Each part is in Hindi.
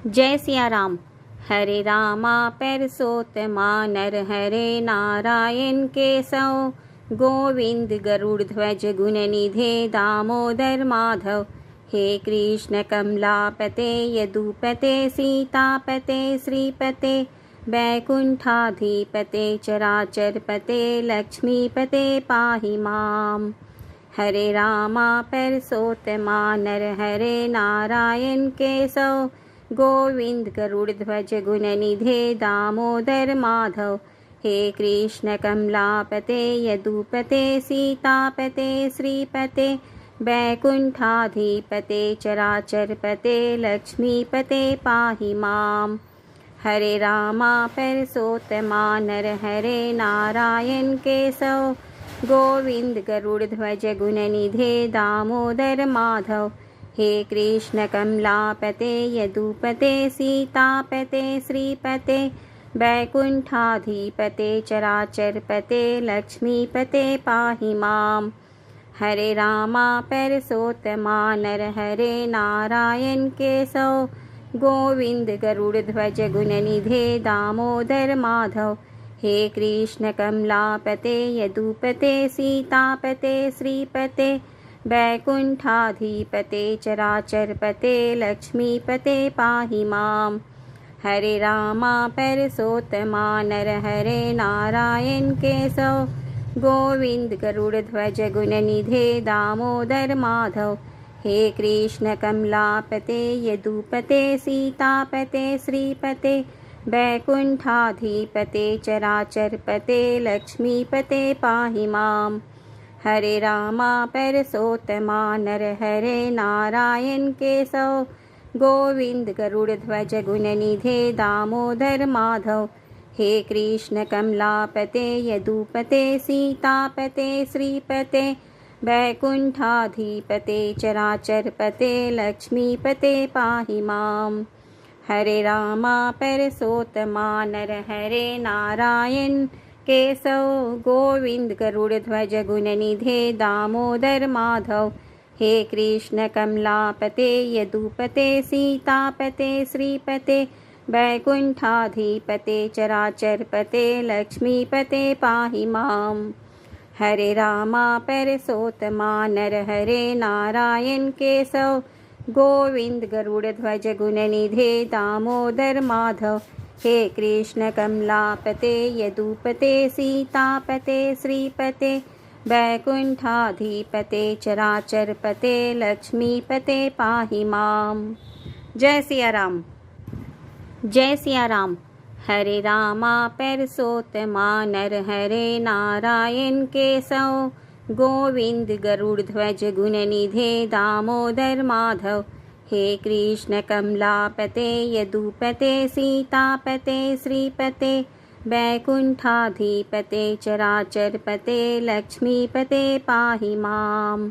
जय सिया राम। हरे रामा परसोत्तमा नरहरे नारायण केशव, गोविंद गरुड़ ध्वज गुण निधे दामोदर माधव। हे कृष्ण कमलापते यदुपते सीतापते श्रीपते, वैकुंठाधिपते चराचरपते लक्ष्मीपते पाहि माम्। हरे रामा परसोत्तमा नरहरे नारायण केशव, गोविंद गरुड़ ध्वज गुण निधे दामोदर माधव। हे कृष्ण कमलापते यदुपते सीतापते श्रीपते, वैकुंठाधिपते चराचरपते लक्ष्मीपते पाहि माम्। हरे रामा परसोत्तमा नरहरे नारायण केशव, गोविंद गरुड़ ध्वज गुण निधे दामोदर माधव। हे कृष्ण कमलापते यदुपते सीतापते श्रीपते, वैकुंठाधिपते चराचरपते लक्ष्मीपते पाहि माम्। हरे रामा परसोत्तमा नरहरे नारायण केशव, गोविंद गरुड़ ध्वज गुण निधे दामोदर माधव। हे कृष्ण कमलापते यदुपते सीतापते श्रीपते, वैकुंठाधिपते चराचरपते लक्ष्मीपते पाहि माम्। हरे रामा परसोत्तमा नरहरे नारायण केशव, गोविंद गरुड़ ध्वज गुण निधे दामोदर माधव। हे कृष्ण कमलापते यदुपते सीतापते श्रीपते, वैकुंठाधिपते चराचरपते लक्ष्मीपते पाहि माम्। हरे रामा परसोत्तमा नरहरे नारायण केशव, गोविंद गरुड़ ध्वज गुण निधे दामोदर माधव। हे कृष्ण कमलापते यदुपते सीतापते श्रीपते, वैकुंठाधिपते चराचरपते लक्ष्मीपते पाहि माम्। हरे रामा परसोत्तमा नरहरे नारायण केशव, गोविंद गरुड़ ध्वज गुण निधे दामोदर माधव। हे कृष्ण कमलापते यदुपते सीतापते श्रीपते, वैकुंठाधिपते चराचरपते लक्ष्मीपते पाहि माम्। हरे रामा परसोत्तमा नरहरे नारायण केशव, गोविंद गरुड़ ध्वज गुण निधे दामोदर माधव। हे कृष्ण कमलापते यदुपते सीतापते श्रीपते, वैकुंठाधिपते चराचरपते लक्ष्मीपते पाहि माम्। जय सिया राम। जय सिया राम। हरे रामा परसोत्तमा नरहरे नारायण केशव, गोविंद गरुड़ ध्वज गुण निधे दामोदर माधव। हे कृष्ण कमलापते यदुपते सीतापते श्रीपते, वैकुंठाधिपते चराचरपते लक्ष्मीपते पाहि माम्।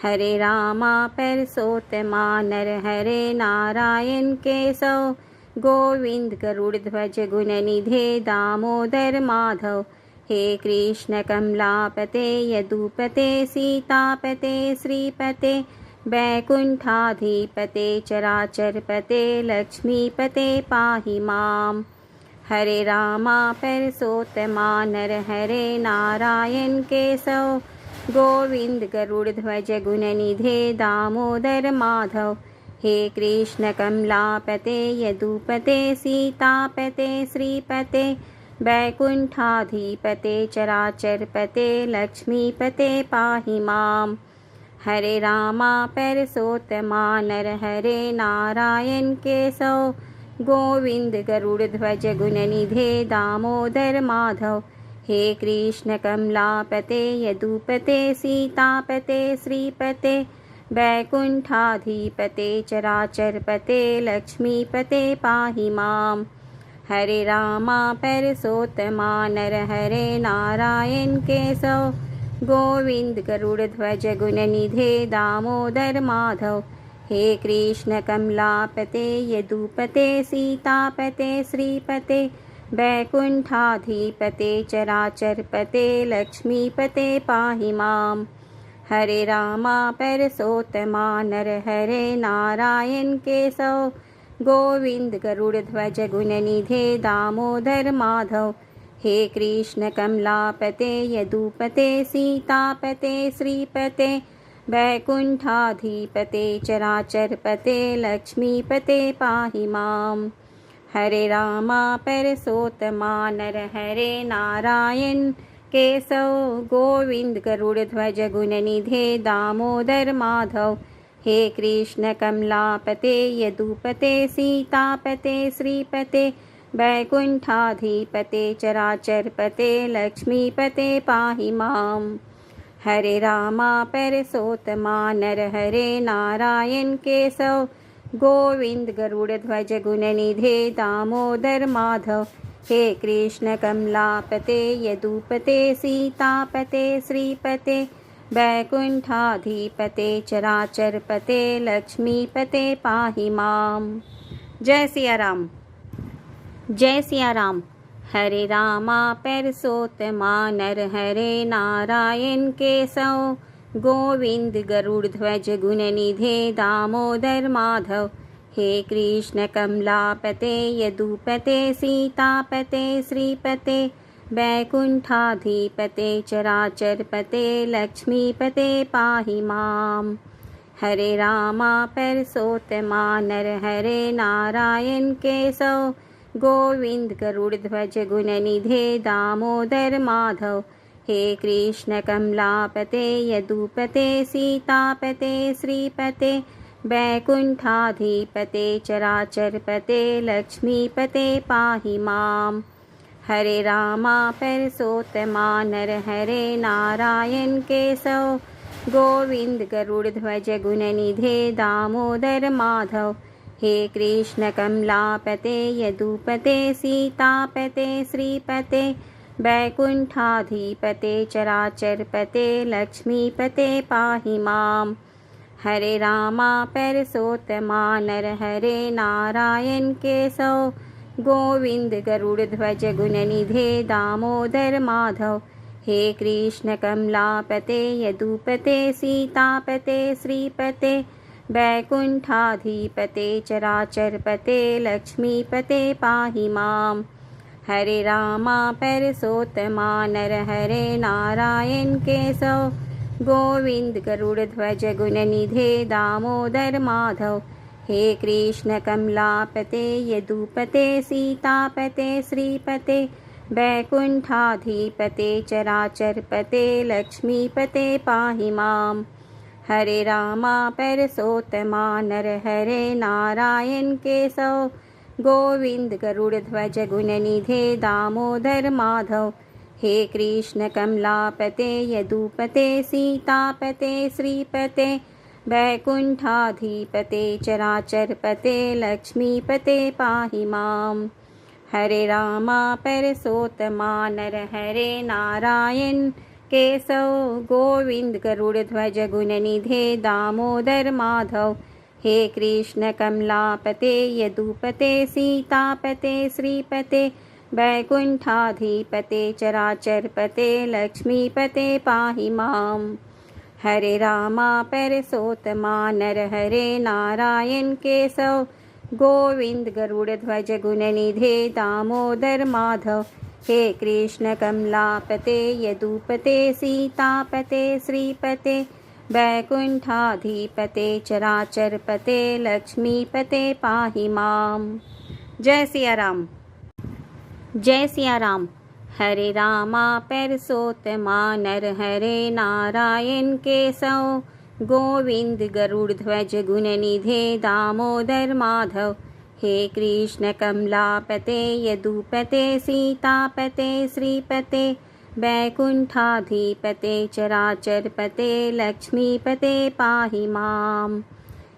हरे रामा परसोत्तमा नरहरे नारायण केशव, गोविंद गरुड़ ध्वज गुण निधे दामोदर माधव। हे कृष्ण कमलापते यदुपते सीतापते श्रीपते, वैकुंठाधिपते चराचरपते लक्ष्मीपते पाहि माम्। हरे रामा परसोत्तमा नरहरे नारायण केशव, गोविंद गरुड़ ध्वज गुण निधे दामोदर माधव। हे कृष्ण कमलापते यदुपते सीतापते श्रीपते, वैकुंठाधिपते चराचरपते लक्ष्मीपते पाहि माम्। हरे रामा परसोत्तमा नरहरे नारायण केशव, गोविंद गरुड़ ध्वज गुण निधे दामोदर माधव। हे कृष्ण कमलापते यदुपते सीतापते श्रीपते, वैकुंठाधिपते चराचरपते लक्ष्मीपते पाहि माम्। हरे रामा परसोत्तमा नरहरे नारायण केशव, गोविंद गरुड़ ध्वज गुण निधे दामोदर माधव। हे कृष्ण कमलापते यदुपते सीतापते श्रीपते, वैकुंठाधिपते चराचरपते लक्ष्मीपते पाहि माम्। हरे रामा परसोत्तमा नरहरे नारायण केशव, गोविंद गरुड़ध्वज गुणनिधे दामोदर माधव। हे कृष्ण कमलापते यदुपते सीतापते श्रीपते वैकुंठाधिपते चराचरपते लक्ष्मीपते पाहि माम्। हरे रामा परसोत्तमा नरहरे नारायण केशव गोविंद गरुड़ध्वज गुणनिधे दामोदर माधव। हे कृष्ण कमलापते यदुपते सीतापते श्रीपते वैकुंठाधिपते चराचरपते लक्ष्मीपते पाहि माम्। हरे रामा परसोत्तमा नरहरे नारायण केशव गोविंद गरुड़ध्वज गुणनिधे दामोदर माधव। हे कृष्ण कमलापते यदुपते सीतापते श्रीपते वैकुंठाधिपते चराचरपते लक्ष्मीपते पाहि माम्। जय सिया राम। जय सिया राम। हरे रामा परसोत्तमा नरहरे नारायण केशव गोविंद गरुड़ध्वज गुणनिधे दामोदर माधव। हे कृष्ण कमलापते यदुपते सीतापते श्रीपते वैकुंठाधिपते चराचरपते लक्ष्मीपते पाहि माम्। हरे रामा परसोत्तमा नरहरे नारायण केशव गोविंद गरुड़ध्वज गुणनिधे दामोदर माधव। हे कृष्ण कमलापते यदुपते सीतापते श्रीपते वैकुंठाधिपते चराचरपते लक्ष्मीपते पाहि माम्। हरे रामा परसोत्तमा नरहरे नारायण केशव गोविंद गरुड़ध्वज गुणनिधे दामोदर माधव। हे कृष्ण कमलापते यदुपते सीतापते श्रीपते वैकुंठाधिपते चराचरपते लक्ष्मीपते पाहि माम्। हरे रामा परसोत्तमा नरहरे नारायण केशव गोविंद गरुड़ध्वज गुणनिधे दामोदर माधव। हे कृष्ण कमलापते यदुपते सीतापते श्रीपते वैकुंठाधिपते चराचरपते लक्ष्मीपते पाहि माम्। हरे रामा परसोत्तमा नरहरे नारायण केशव गोविंद गरुड़ध्वज गुणनिधे दामोदर माधव। हे कृष्ण कमलापते यदुपते सीतापते श्रीपते वैकुंठाधिपते चराचरपते लक्ष्मीपते पाहि माम्। हरे रामा परसोत्तमा नरहरे नारायण केशव गोविंद गरुड़ध्वज गुणनिधे दामोदर माधव। हे कृष्ण कमलापते यदुपते सीतापते श्रीपते वैकुंठाधिपते चराचरपते लक्ष्मीपते पाहि माम्। हरे रामा परसोत्तमा नरहरे नारायण केशव गोविंद गरुड़ध्वज गुणनिधे दामोदर माधव। हे कृष्ण कमलापते यदुपते सीतापते श्रीपते वैकुंठाधिपते चराचरपते लक्ष्मीपते पाहि माम्। हरे रामा परसोत्तमा नरहरे नारायण केशव गोविंद गरुड़ध्वज गुणनिधे दामोदर माधव। हे कृष्ण कमलापते यदुपते सीतापते श्रीपते वैकुंठाधिपते चराचरपते लक्ष्मीपते पाहि माम्। जय सिया राम। जय सिया राम। हरे रामा परसोत्तमा नरहरे नारायण केशव गोविंद गरुड़ध्वज गुणनिधे दामोदर माधव। हे कृष्ण कमलापते यदुपते सीतापते श्रीपते वैकुंठाधिपते चराचरपते लक्ष्मीपते पाहि माम्।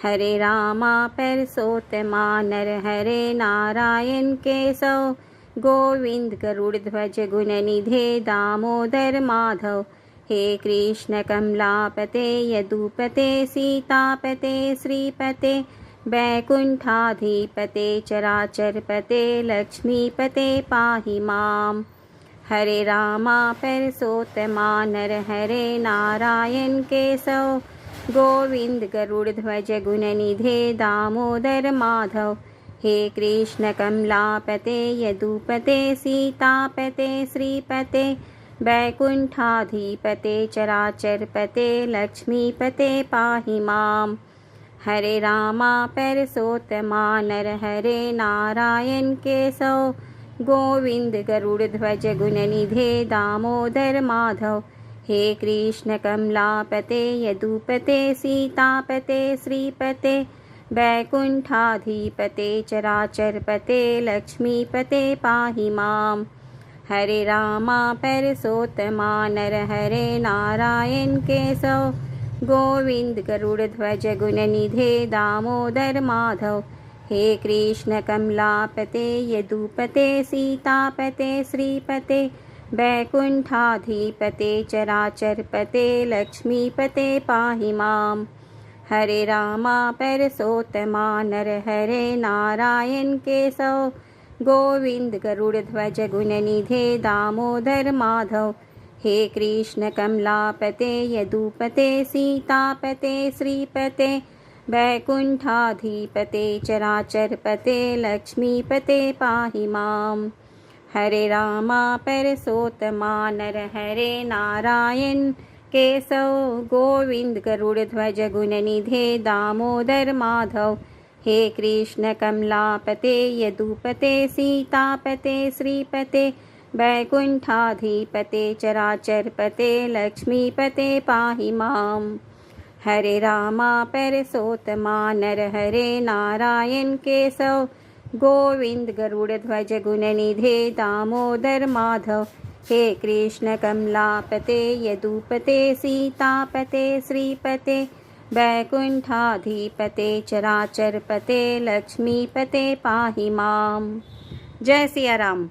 हरे रामा परसोत्तमा नरहरे नारायण केशव गोविंद गरुड़ध्वज गुणनिधे दामोदर माधव। हे कृष्ण कमलापते यदुपते सीतापते श्रीपते वैकुंठाधिपते चराचरपते लक्ष्मीपते पाहि माम्। हरे रामा परसोत्तमा नरहरे नारायण केशव गोविंद गरुड़ध्वज गुणनिधे दामोदर माधव। हे कृष्ण कमलापते यदुपते सीतापते श्रीपते वैकुंठाधिपते चराचरपते लक्ष्मीपते पाहि माम्। हरे रामा परसोत्तमा नरहरे नारायण केशव गोविंद गरुड़ध्वज गुणनिधे दामोदर माधव। हे कृष्ण कमलापते यदुपते सीतापते श्रीपते वैकुंठाधिपते चराचरपते लक्ष्मीपते पाहि माम्। हरे रामा परसोत्तमा नरहरे नारायण केशव गोविंद गरुड़ध्वज गुणनिधे दामोदर माधव। हे कृष्ण कमलापते यदुपते सीतापते श्रीपते वैकुंठाधिपते चराचरपते लक्ष्मीपते पाहि माम्। हरे रामा परसोत्तमा नरहरे नारायण केशव गोविंद गरुड़ध्वज गुणनिधे दामोदर माधव। हे कृष्ण कमलापते यदुपते सीतापते श्रीपते वैकुंठाधिपते चराचरपते लक्ष्मीपते पाहि माम्। हरे रामा परसोत्तमा नरहरे नारायण केशव गोविंद गरुड़ध्वज गुणनिधे दामोदर माधव। हे कृष्ण कमलापते यदुपते सीतापते श्रीपते वैकुंठाधिपते चराचरपते लक्ष्मीपते पाहि माम्। हरे रामा परसोत्तमा नरहरे नारायण केशव गोविंद गरुड़ध्वज गुणनिधे दामोदर माधव। हे कृष्ण कमलापते यदुपते सीतापते श्रीपते वैकुंठाधिपते चराचरपते लक्ष्मीपते पाहि माम्। जय सिया राम।